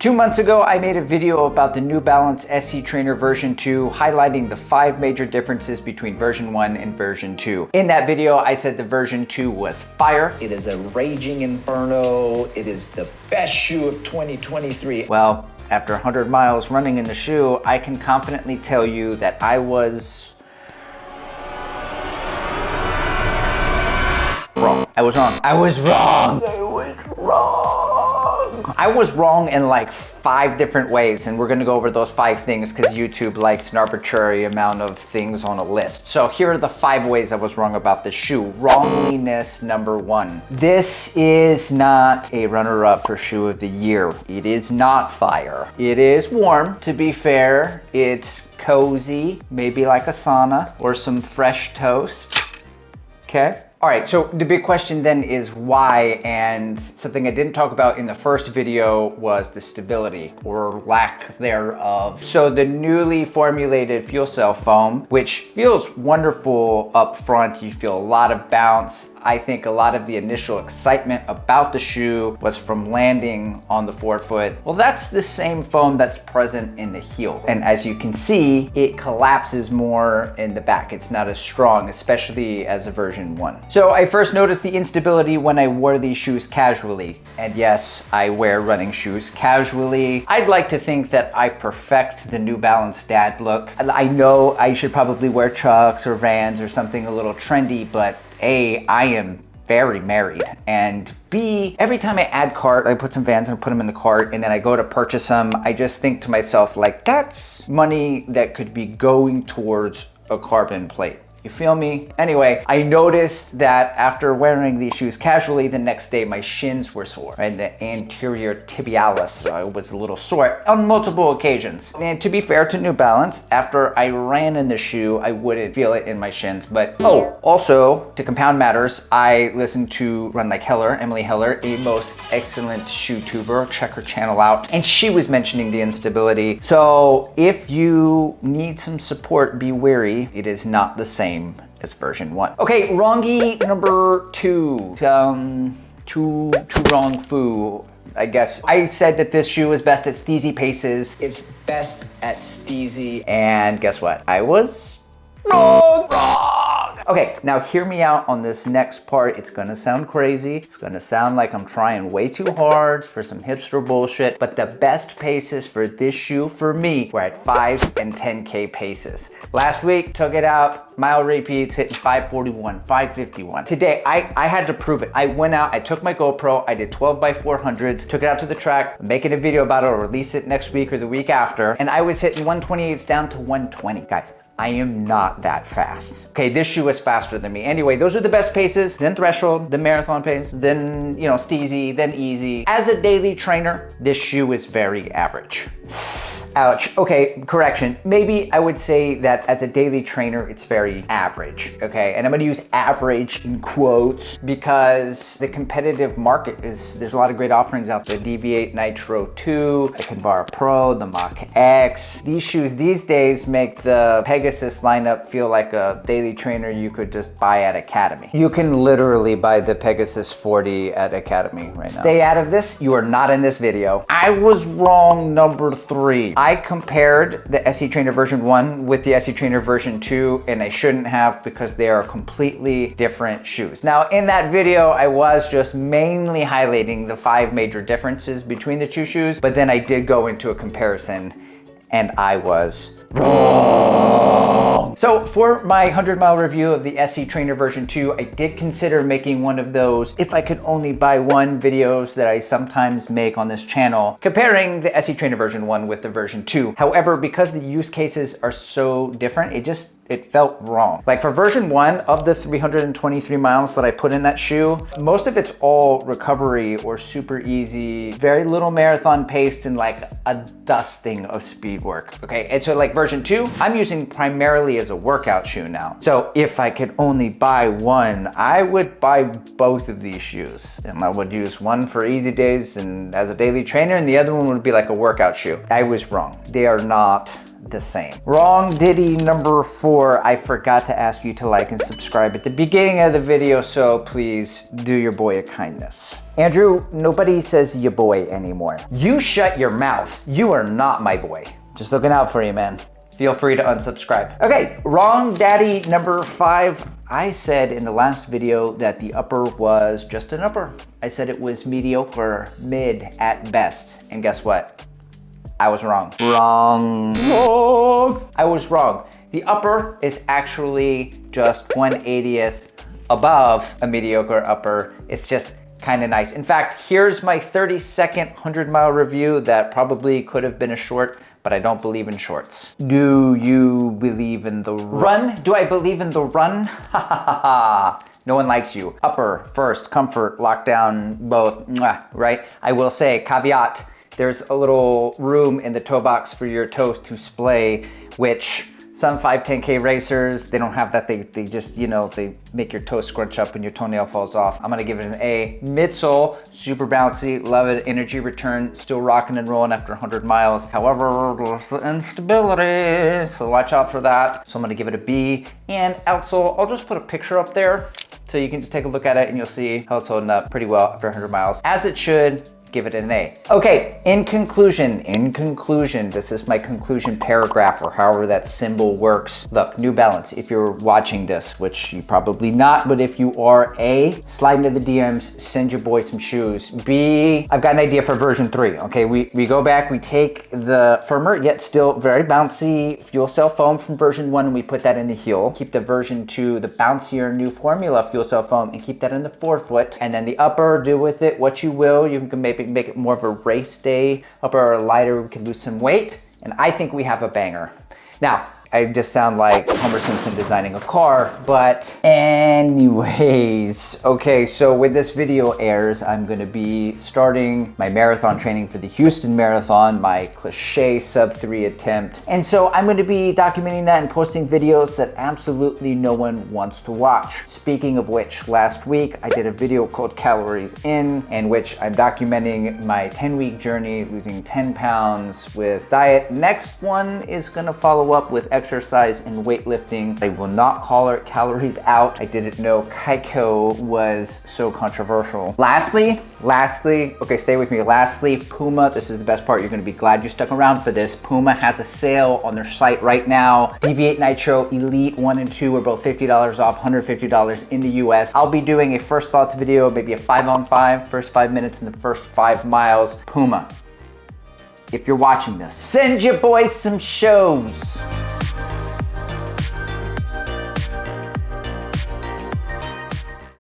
2 months ago, I made a video about the New Balance SC Trainer version 2, highlighting the 5 major differences between version 1 and version 2. In that video, I said the version 2 was fire. It is a raging inferno. It is the best shoe of 2023. Well, after 100 miles running in the shoe, I can confidently tell you that I was wrong. I was wrong. I was wrong. I was wrong. I was wrong in like 5 different ways, and we're gonna go over those 5 things because YouTube likes an arbitrary amount of things on a list. So here are the 5 ways I was wrong about the shoe. Wrongliness number 1. This is not a runner-up for shoe of the year. It is not fire. It is warm, to be fair. It's cozy, maybe like a sauna or some fresh toast. Okay. All right, so the big question then is why, and something I didn't talk about in the first video was the stability or lack thereof. So the newly formulated fuel cell foam, which feels wonderful up front, you feel a lot of bounce. I think a lot of the initial excitement about the shoe was from landing on the forefoot. Well, that's the same foam that's present in the heel. And as you can see, it collapses more in the back. It's not as strong, especially as a version 1. So I first noticed the instability when I wore these shoes casually. And yes, I wear running shoes casually. I'd like to think that I perfect the New Balance dad look. I know I should probably wear Chucks or Vans or something a little trendy, but A, I am very married, and B, every time I add cart, I put some Vans and put them in the cart, and then I go to purchase them, I just think to myself, like, that's money that could be going towards a carbon plate. You feel me? Anyway, I noticed that after wearing these shoes casually, the next day my shins were sore and the anterior tibialis was a little sore on multiple occasions. And to be fair to New Balance, after I ran in the shoe, I wouldn't feel it in my shins. But also to compound matters, I listened to Run Like Heller, Emily Heller, a most excellent shoe tuber. Check her channel out. And she was mentioning the instability. So if you need some support, be wary. It is not the same as version 1. Okay, wrongy number 2. Too wrong foo, I guess. I said that this shoe is best at steezy paces. It's best at steezy. And guess what? I was wrong. Okay, now hear me out on this next part. It's gonna sound crazy. It's gonna sound like I'm trying way too hard for some hipster bullshit, but the best paces for this shoe for me were at 5 and 10K paces. Last week, took it out, mile repeats, hitting 541, 551. Today, I had to prove it. I went out, I took my GoPro, I did 12x400s, took it out to the track, I'm making a video about it, I'll release it next week or the week after, and I was hitting 128s down to 120. Guys, I am not that fast. Okay, this shoe is faster than me. Anyway, those are the best paces, then threshold, then marathon pace, then, you know, steezy, then easy. As a daily trainer, this shoe is very average. Ouch. Okay, correction. Maybe I would say that as a daily trainer, it's very average, okay? And I'm gonna use average in quotes because the competitive market there's a lot of great offerings out there. Deviate Nitro 2, the Kinvara Pro, the Mach X. These shoes these days make the Pegasus lineup feel like a daily trainer you could just buy at Academy. You can literally buy the Pegasus Fordy at Academy right now. Stay out of this. You are not in this video. I was wrong, number 3. I compared the SC Trainer version 1 with the SC Trainer version 2, and I shouldn't have because they are completely different shoes. Now, in that video, I was just mainly highlighting the 5 major differences between the 2 shoes, but then I did go into a comparison, and I was wrong. So for my 100-mile review of the SC Trainer version 2, I did consider making one of those if I could only buy one videos that I sometimes make on this channel, comparing the SC Trainer version 1 with the version 2. However, because the use cases are so different, it felt wrong. Like for version 1 of the 323 miles that I put in that shoe, most of it's all recovery or super easy, very little marathon pace and like a dusting of speed work. Okay, and so like version 2, I'm using primarily as a workout shoe now. So if I could only buy one, I would buy both of these shoes. And I would use one for easy days and as a daily trainer, and the other one would be like a workout shoe. I was wrong. They are not the same. Wrong Diddy number 4. I forgot to ask you to like and subscribe at the beginning of the video, so please do your boy a kindness. Andrew, nobody says ya boy anymore. You shut your mouth. You are not my boy. Just looking out for you, man. Feel free to unsubscribe. Okay, wrong daddy number 5. I said in the last video that the upper was just an upper. I said it was mediocre, mid at best. And guess what? I was wrong. Wrong. I was wrong. The upper is actually just 1/80th above a mediocre upper. It's just kind of nice. In fact, here's my 30-second 100-mile review that probably could have been a short, but I don't believe in shorts. Do you believe in the run? Do I believe in the run? Ha ha ha ha. No one likes you. Upper, first, comfort, lockdown, both, right? I will say, caveat, there's a little room in the toe box for your toes to splay, which some 5-10K racers, they don't have that. They just, you know, they make your toe scrunch up when your toenail falls off. I'm gonna give it an A. Midsole, super bouncy, love it. Energy return, still rocking and rolling after 100 miles. However, there's the instability, so watch out for that. So I'm gonna give it a B. And outsole, I'll just put a picture up there so you can just take a look at it and you'll see how it's holding up pretty well after 100 miles. As it should. Give it an A. Okay, in conclusion, this is my conclusion paragraph or however that symbol works. Look, New Balance, if you're watching this, which you probably not, but if you are, A, slide into the DMs, send your boy some shoes. B, I've got an idea for version 3. Okay, we go back, we take the firmer yet still very bouncy fuel cell foam from version 1 and we put that in the heel. Keep the version 2, the bouncier new formula fuel cell foam and keep that in the forefoot. And then the upper, do with it what you will. You can maybe make it more of a race day, upper or lighter, we can lose some weight, and I think we have a banger. Now, I just sound like Homer Simpson designing a car, but anyways. Okay, so when this video airs, I'm gonna be starting my marathon training for the Houston Marathon, my cliche sub-3 attempt. And so I'm gonna be documenting that and posting videos that absolutely no one wants to watch. Speaking of which, last week I did a video called Calories In which I'm documenting my 10-week journey, losing 10 pounds with diet. Next one is gonna follow up with exercise and weightlifting. I will not call it calories out. I didn't know Kaiko was so controversial. Lastly, okay, stay with me. Lastly, Puma, this is the best part. You're gonna be glad you stuck around for this. Puma has a sale on their site right now. Deviate Nitro Elite 1 and 2 are both $50 off, $150 in the US. I'll be doing a first thoughts video, maybe a 5-on-5, first 5 minutes in the first 5 miles. Puma, if you're watching this, send your boys some shows.